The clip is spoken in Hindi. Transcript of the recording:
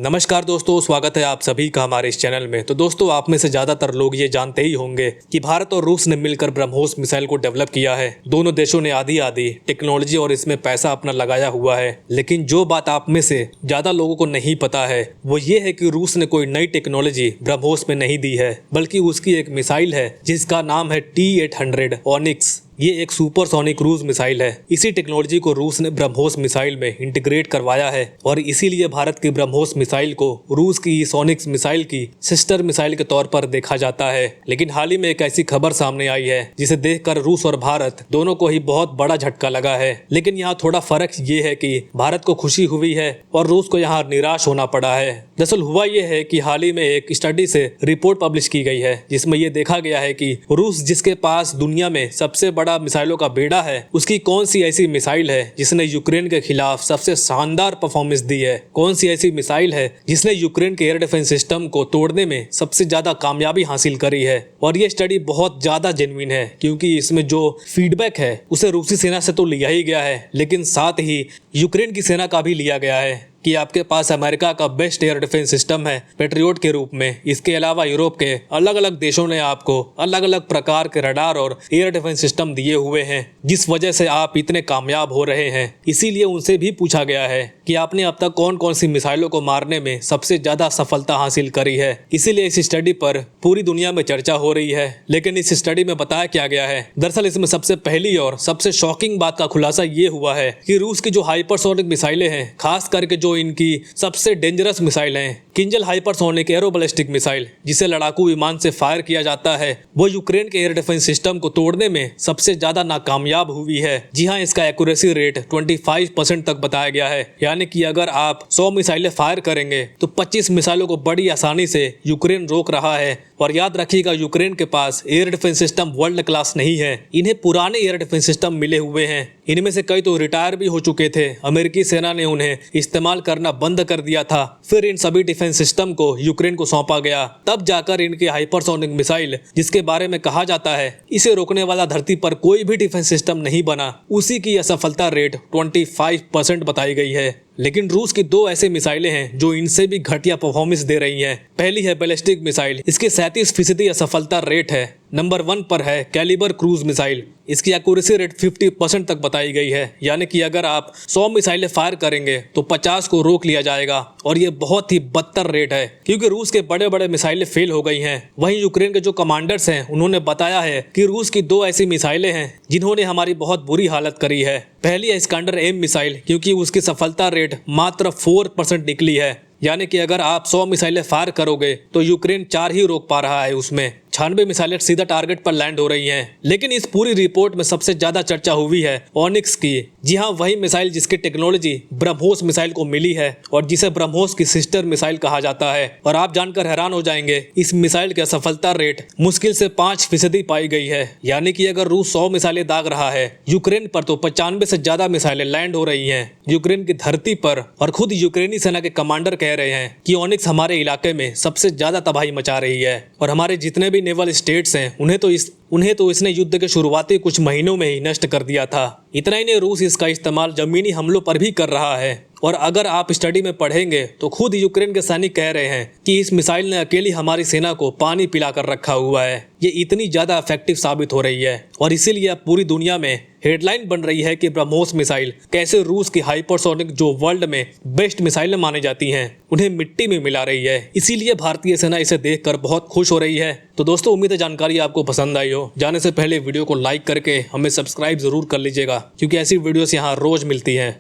नमस्कार दोस्तों, स्वागत है आप सभी का हमारे इस चैनल में। तो दोस्तों, आप में से ज्यादातर लोग ये जानते ही होंगे कि भारत और रूस ने मिलकर ब्रह्मोस मिसाइल को डेवलप किया है। दोनों देशों ने आधी आधी टेक्नोलॉजी और इसमें पैसा अपना लगाया हुआ है। लेकिन जो बात आप में से ज्यादा लोगों को नहीं पता है वो ये है कि रूस ने कोई नई टेक्नोलॉजी ब्रह्मोस में नहीं दी है, बल्कि उसकी एक मिसाइल है जिसका नाम है T-800 ऑनिक्स। ये एक सुपरसोनिक क्रूज मिसाइल है। इसी टेक्नोलॉजी को रूस ने ब्रह्मोस मिसाइल में इंटीग्रेट करवाया है और इसीलिए भारत की ब्रह्मोस मिसाइल को रूस की सोनिक्स मिसाइल की सिस्टर मिसाइल के तौर पर देखा जाता है। लेकिन हाल ही में एक ऐसी खबर सामने आई है जिसे देखकर रूस और भारत दोनों को ही बहुत बड़ा झटका लगा है। लेकिन यहाँ थोड़ा फर्क ये है कि भारत को खुशी हुई है और रूस को यहाँ निराश होना पड़ा है। दरअसल हुआ ये है कि हाल ही में एक स्टडी से रिपोर्ट पब्लिश की गई है जिसमें ये देखा गया है कि रूस, जिसके पास दुनिया में सबसे बड़ा मिसाइलों का बेड़ा है, उसकी कौन सी ऐसी मिसाइल है जिसने यूक्रेन के खिलाफ सबसे शानदार परफॉर्मेंस दी है। कौन सी ऐसी मिसाइल है जिसने यूक्रेन के एयर डिफेंस सिस्टम को तोड़ने में सबसे ज्यादा कामयाबी हासिल करी है। और ये स्टडी बहुत ज्यादा जेन्युइन है क्योंकि इसमें जो फीडबैक है उसे रूसी सेना से तो लिया ही गया है, लेकिन साथ ही यूक्रेन की सेना का भी लिया गया है कि आपके पास अमेरिका का बेस्ट एयर डिफेंस सिस्टम है पेट्रियोट के रूप में। इसके अलावा यूरोप के अलग अलग देशों ने आपको अलग अलग प्रकार के रडार और एयर डिफेंस सिस्टम दिए हुए हैं, जिस वजह से आप इतने कामयाब हो रहे हैं। इसीलिए उनसे भी पूछा गया है कि आपने अब तक कौन कौन सी मिसाइलों को मारने में सबसे ज्यादा सफलता हासिल करी है। इसीलिए इस स्टडी पर पूरी दुनिया में चर्चा हो रही है। लेकिन इस स्टडी में बताया क्या गया है, दरअसल इसमें सबसे पहली और सबसे शॉकिंग बात का खुलासा ये हुआ है कि रूस की जो हाइपरसोनिक मिसाइलें हैं, खास करके जो इनकी सबसे डेंजरस मिसाइल है किंजल हाइपरसोनिक एरोबलिस्टिक मिसाइल, जिसे लड़ाकू विमान से फायर किया जाता है, वो यूक्रेन के एयर डिफेंस सिस्टम को तोड़ने में सबसे ज्यादा नाकामयाब हुई है। जी हाँ, इसका एक्यूरेसी रेट 25% तक बताया गया है। यानी कि अगर आप 100 मिसाइलें फायर करेंगे तो 25 मिसाइलों को बड़ी आसानी से यूक्रेन रोक रहा है। और याद रखिएगा, यूक्रेन के पास air defence system world class नहीं है, इन्हें पुराने एयर डिफेंस सिस्टम मिले हुए हैं। इनमें से कई तो रिटायर भी हो चुके थे। अमेरिकी सेना ने उन्हें इस्तेमाल करना बंद कर दिया था। फिर इन सभी डिफेंस सिस्टम को यूक्रेन को सौंपा गया। तब जाकर इनके हाइपरसोनिक मिसाइल, जिसके बारे में कहा जाता है इसे रोकने वाला धरती पर कोई भी डिफेंस सिस्टम नहीं बना, उसी की असफलता रेट 25% बताई गई है। लेकिन रूस की दो ऐसे मिसाइलें हैं जो इनसे भी घटिया परफॉर्मेंस दे रही हैं। पहली है बैलिस्टिक मिसाइल, इसके 37% असफलता रेट है। नंबर 1 पर है कैलिबर क्रूज मिसाइल, इसकी एक्यूरेसी रेट 50% तक बताई गई है। यानी कि अगर आप 100 मिसाइलें फायर करेंगे तो 50 को रोक लिया जाएगा। और ये बहुत ही बदतर रेट है क्योंकि रूस के बड़े बड़े मिसाइलें फेल हो गई हैं। वहीं यूक्रेन के जो कमांडर्स हैं उन्होंने बताया है कि रूस की दो ऐसी मिसाइलें हैं जिन्होंने हमारी बहुत बुरी हालत करी है। पहली है इस्कंदर एम मिसाइल, क्योंकि उसकी सफलता रेट मात्र 4% निकली है। यानी कि अगर आप 100 मिसाइलें फायर करोगे तो यूक्रेन 4 ही रोक पा रहा है, उसमें 96 मिसाइलें सीधा टारगेट पर लैंड हो रही हैं। लेकिन इस पूरी रिपोर्ट में सबसे ज्यादा चर्चा हुई है ऑनिक्स की। जी हाँ, वही मिसाइल जिसकी टेक्नोलॉजी ब्रह्मोस मिसाइल को मिली है और जिसे ब्रह्मोस की सिस्टर मिसाइल कहा जाता है। और आप जानकर हैरान हो जाएंगे, इस मिसाइल की असफलता रेट मुश्किल से 5% पाई गई है। यानी कि अगर रूस 100 मिसाइलें दाग रहा है, यूक्रेन पर तो 95 से ज्यादा मिसाइलें लैंड हो रही हैं यूक्रेन की धरती पर। और खुद यूक्रेनी सेना के कमांडर कह रहे हैं कि ऑनिक्स हमारे इलाके में सबसे ज्यादा तबाही मचा रही है और हमारे जितने भी नेवल स्टेट्स हैं उन्हें तो इसने युद्ध के शुरुआती कुछ महीनों में ही नष्ट कर दिया था। इतना ही नहीं, रूस इसका इस्तेमाल जमीनी हमलों पर भी कर रहा है। और अगर आप स्टडी में पढ़ेंगे तो खुद यूक्रेन के सैनिक कह रहे हैं कि इस मिसाइल ने अकेली हमारी सेना को पानी पिलाकर रखा हुआ है। ये इतनी ज्यादा इफेक्टिव साबित हो रही है और इसीलिए अब पूरी दुनिया में हेडलाइन बन रही है कि ब्रह्मोस मिसाइल कैसे रूस की हाइपरसोनिक, जो वर्ल्ड में बेस्ट मिसाइलें मानी जाती हैं, उन्हें मिट्टी में मिला रही है। इसीलिए भारतीय सेना इसे देखकर बहुत खुश हो रही है। तो दोस्तों, उम्मीद है जानकारी आपको पसंद आई हो। जाने से पहले वीडियो को लाइक करके हमें सब्सक्राइब जरूर कर लीजिएगा क्योंकि ऐसी वीडियोस यहाँ रोज मिलती हैं।